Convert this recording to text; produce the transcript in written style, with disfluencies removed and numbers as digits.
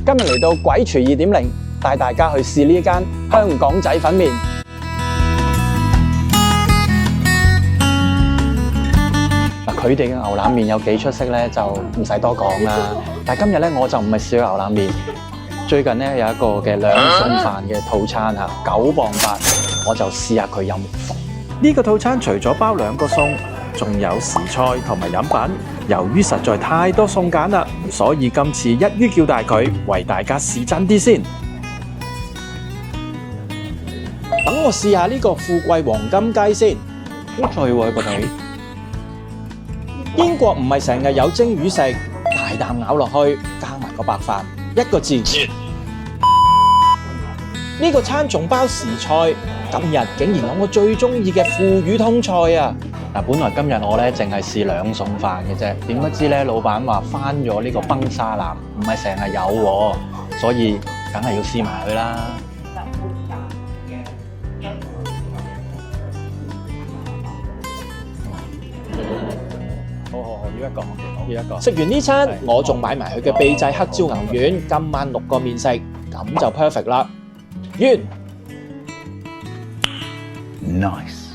今日嚟到鬼廚2.0，帶大家去試呢間香港仔粉麵。佢哋嘅牛腩麵有幾出色咧，就唔使多講啦。但係今日咧，我就唔係試牛腩麵。最近咧有一個嘅2餸飯嘅套餐嚇，9磅8，我就試下佢有冇伏。呢個套餐除咗包2個餸，仲有時菜同埋飲品。由於實在太多餸揀啦，所以今次一於叫大佢為大家試真啲先。等我試下呢個富貴黃金雞先，好脆喎個底。英國唔係成日有蒸魚食，大啖咬落去，加埋個白飯，1個字。呢個餐仲包時菜，今日竟然攞我最中意嘅腐乳通菜啊！嗱，本來今日我咧淨係試2餸飯嘅啫，點不知咧老闆話翻咗呢個崩沙腩，唔係成日有喎，所以梗係要試埋佢啦。好，要一個。食完呢餐，我仲買埋佢嘅秘製黑椒牛丸，今晚6個麵食，咁就 perfect 啦。完。Nice。